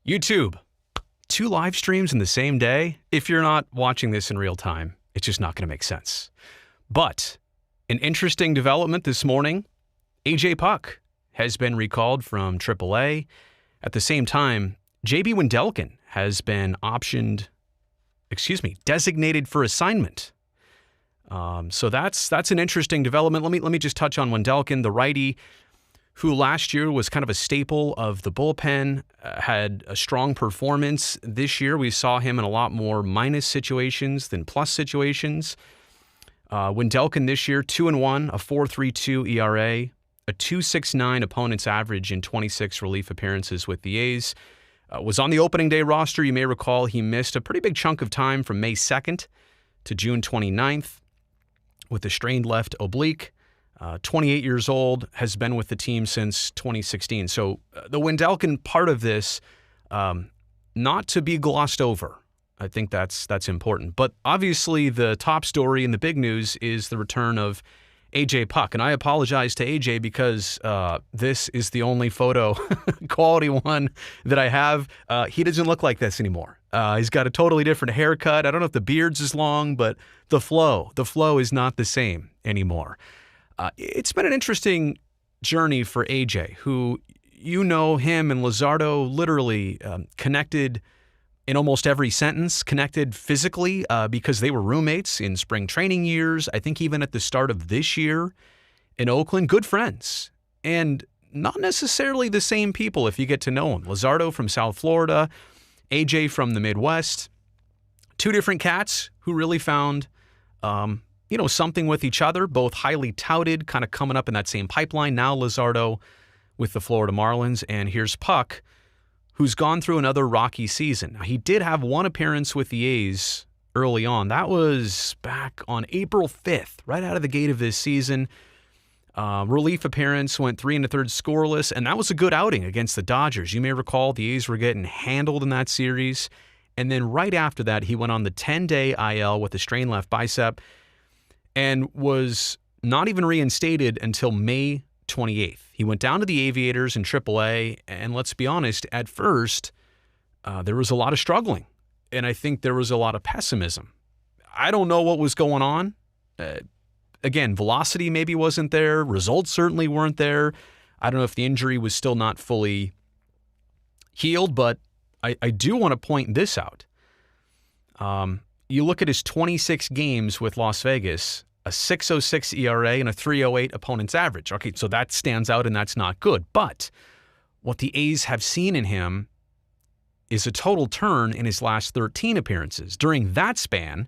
YouTube, 2 live streams in the same day? If you're not watching this in real time, it's just not going to make sense. But an interesting development this morning, AJ Puk has been recalled from AAA. At the same time, JB Wendelken has been designated for assignment. So that's an interesting development. Let me just touch on Wendelken, the righty, who last year was kind of a staple of the bullpen, had a strong performance. This year, we saw him in a lot more minus situations than plus situations. Wendelken this year, 2-1, a 4.32 ERA, a 2.69 opponent's average in 26 relief appearances with the A's. Was on the opening day roster. You may recall he missed a pretty big chunk of time from May 2nd to June 29th with a strained left oblique. 28 years old, has been with the team since 2016. So the Wendelken part of this, not to be glossed over. I think that's important. But obviously the top story and the big news is the return of AJ Puk. And I apologize to AJ because this is the only photo, quality one, that I have. He doesn't look like this anymore. He's got a totally different haircut. I don't know if the beard's as long, but the flow is not the same anymore. It's been an interesting journey for AJ, who, you know, him and Luzardo literally connected in almost every sentence, connected physically because they were roommates in spring training years. I think even at the start of this year in Oakland, good friends. And not necessarily the same people if you get to know them. Luzardo from South Florida, AJ from the Midwest. 2 different cats who really found something with each other, both highly touted, kind of coming up in that same pipeline. Now Luzardo with the Florida Marlins, and here's Puk, who's gone through another rocky season. Now, he did have one appearance with the A's early on. That was back on April 5th, right out of the gate of this season. Relief appearance, went 3 1/3 scoreless, and that was a good outing against the Dodgers. You may recall the A's were getting handled in that series. And then right after that, he went on the 10-day IL with a strained left bicep, and was not even reinstated until May 28th. He went down to the Aviators in AAA, and let's be honest, at first, there was a lot of struggling, and I think there was a lot of pessimism. I don't know what was going on. Again, velocity maybe wasn't there. Results certainly weren't there. I don't know if the injury was still not fully healed, but I do want to point this out. You look at his 26 games with Las Vegas, a 6.06 ERA and a 3.08 opponent's average. Okay, so that stands out and that's not good. But what the A's have seen in him is a total turn in his last 13 appearances. During that span,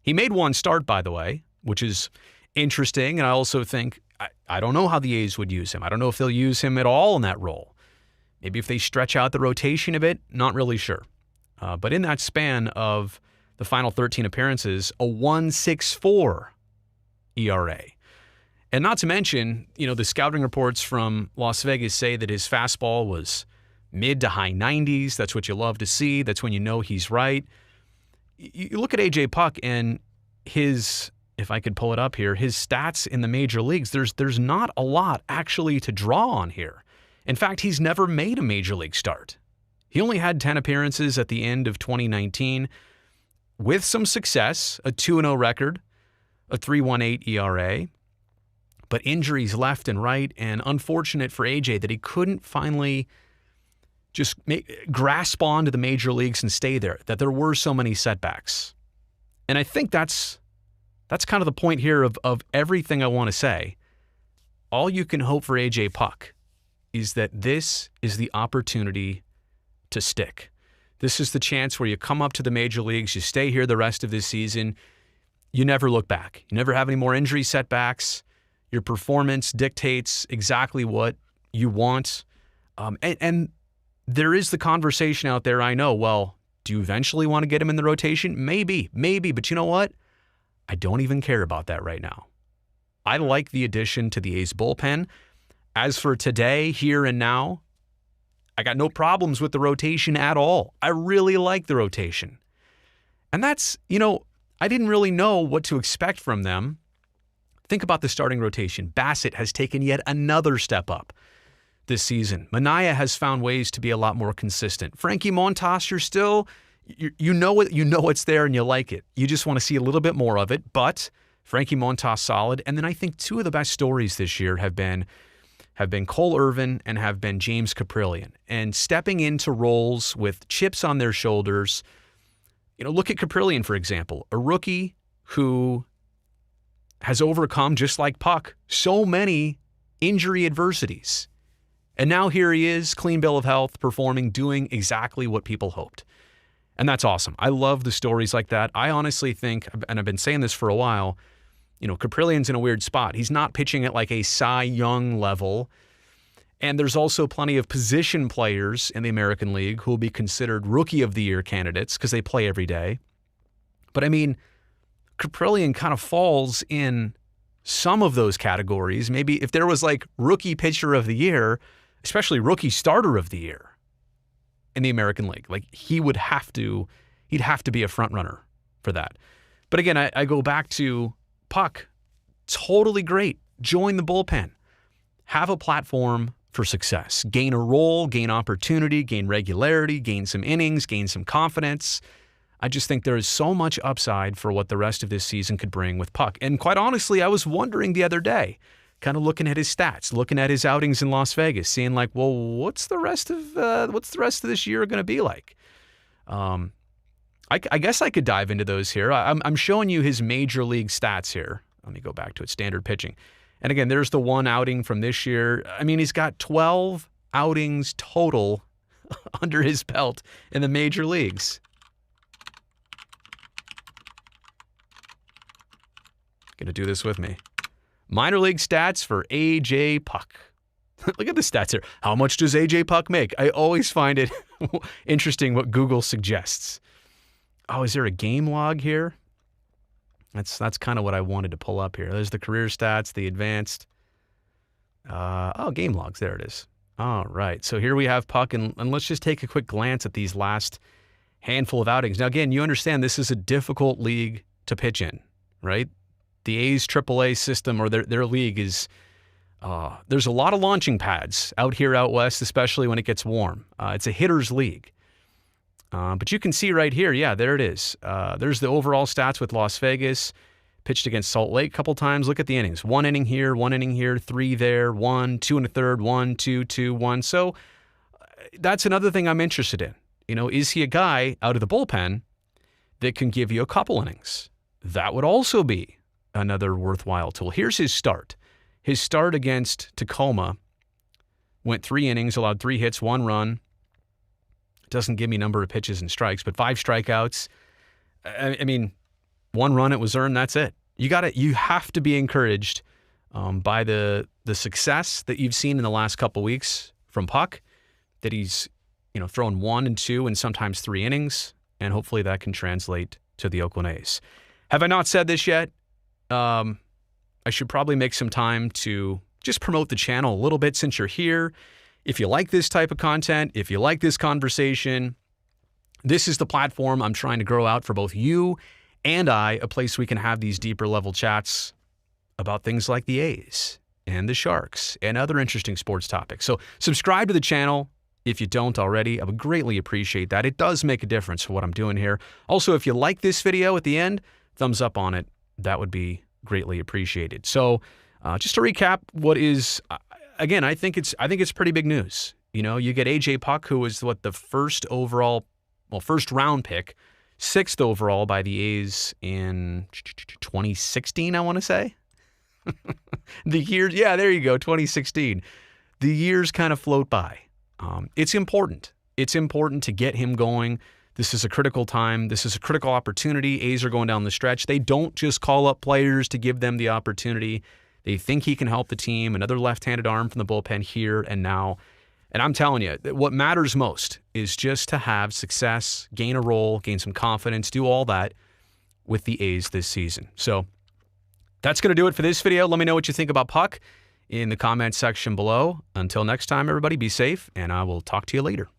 he made 1 start, by the way, which is interesting. And I also think, I don't know how the A's would use him. I don't know if they'll use him at all in that role. Maybe if they stretch out the rotation a bit, not really sure. But in that span of the final 13 appearances, a 1.64 ERA. And not to mention, the scouting reports from Las Vegas say that his fastball was mid to high 90s. That's what you love to see. That's when you know he's right. You look at AJ Puk and his, if I could pull it up here, his stats in the major leagues, there's not a lot actually to draw on here. In fact, he's never made a major league start. He only had 10 appearances at the end of 2019. With some success, a 2-0 record, a 3.18 ERA, but injuries left and right, and unfortunate for AJ that he couldn't finally just grasp onto the major leagues and stay there, that there were so many setbacks. And I think that's kind of the point here of everything I want to say. All you can hope for AJ Puk is that this is the opportunity to stick. This is the chance where you come up to the major leagues, you stay here the rest of this season, you never look back. You never have any more injury setbacks. Your performance dictates exactly what you want. And there is the conversation out there, I know, well, do you eventually want to get him in the rotation? Maybe, but you know what? I don't even care about that right now. I like the addition to the A's bullpen. As for today, here and now, I got no problems with the rotation at all. I really like the rotation. And that's, I didn't really know what to expect from them. Think about the starting rotation. Bassett has taken yet another step up. this season. Minaya has found ways to be a lot more consistent. Frankie Montas, you're still, you know it's there and you like it. You just want to see a little bit more of it, but Frankie Montas solid. And then I think two of the best stories this year have been Cole Irvin and have been James Caprillion. And stepping into roles with chips on their shoulders. Look at Caprillion, for example, a rookie who has overcome, just like Puk, so many injury adversities. And now here he is, clean bill of health, performing, doing exactly what people hoped. And that's awesome. I love the stories like that. I honestly think, and I've been saying this for a while, Caprillion's in a weird spot. He's not pitching at like a Cy Young level. And there's also plenty of position players in the American League who will be considered Rookie of the Year candidates because they play every day. But I mean, Caprillion kind of falls in some of those categories. Maybe if there was like Rookie Pitcher of the Year, especially Rookie Starter of the Year in the American League, like he'd have to be a front runner for that. But again, I go back to Puk, totally great. Join the bullpen. Have a platform for success. Gain a role, gain opportunity, gain regularity, gain some innings, gain some confidence. I just think there is so much upside for what the rest of this season could bring with Puk. And quite honestly, I was wondering the other day, kind of looking at his stats, looking at his outings in Las Vegas, seeing like, well, what's the rest of this year going to be like? I guess I could dive into those here. I'm showing you his major league stats here. Let me go back to it. Standard pitching. And again, there's the one outing from this year. I mean, he's got 12 outings total under his belt in the major leagues. Gonna do this with me. Minor league stats for A.J. Puk. Look at the stats here. How much does A.J. Puk make? I always find it interesting what Google suggests. Oh, is there a game log here? That's kind of what I wanted to pull up here. There's the career stats, the advanced. Game logs. There it is. All right. So here we have Puk, and let's just take a quick glance at these last handful of outings. Now, again, you understand this is a difficult league to pitch in, right? The A's AAA system, or their league is, there's a lot of launching pads out here out west, especially when it gets warm. It's a hitter's league. But you can see right here, yeah, there it is. There's the overall stats with Las Vegas. Pitched against Salt Lake a couple times. Look at the innings. 1 inning here, 3 there, 1, 2 1/3, 1, 2, 2, 1. So that's another thing I'm interested in. Is he a guy out of the bullpen that can give you a couple innings? That would also be another worthwhile tool. Here's his start. His start against Tacoma went 3 innings, allowed 3 hits, 1 run. Doesn't give me number of pitches and strikes, but 5 strikeouts. I mean, 1 run, it was earned. That's it. You have to be encouraged by the success that you've seen in the last couple weeks from Puk, that he's thrown 1 and 2 and sometimes 3 innings, and hopefully that can translate to the Oakland A's. Have I not said this yet? I should probably make some time to just promote the channel a little bit since you're here. If you like this type of content, if you like this conversation, this is the platform I'm trying to grow out for both you and I, a place we can have these deeper level chats about things like the A's and the Sharks and other interesting sports topics. So subscribe to the channel if you don't already. I would greatly appreciate that. It does make a difference for what I'm doing here. Also, if you like this video at the end, thumbs up on it. That would be greatly appreciated. So just to recap what is... Again, I think it's pretty big news. You get A.J. Puk, who was the first round pick, 6th overall by the A's in 2016, I want to say. The years, yeah, there you go, 2016. The years kind of float by. It's important. It's important to get him going. This is a critical time. This is a critical opportunity. A's are going down the stretch. They don't just call up players to give them the opportunity. They think he can help the team. Another left-handed arm from the bullpen here and now. And I'm telling you, what matters most is just to have success, gain a role, gain some confidence, do all that with the A's this season. So that's going to do it for this video. Let me know what you think about Puk in the comments section below. Until next time, everybody, be safe, and I will talk to you later.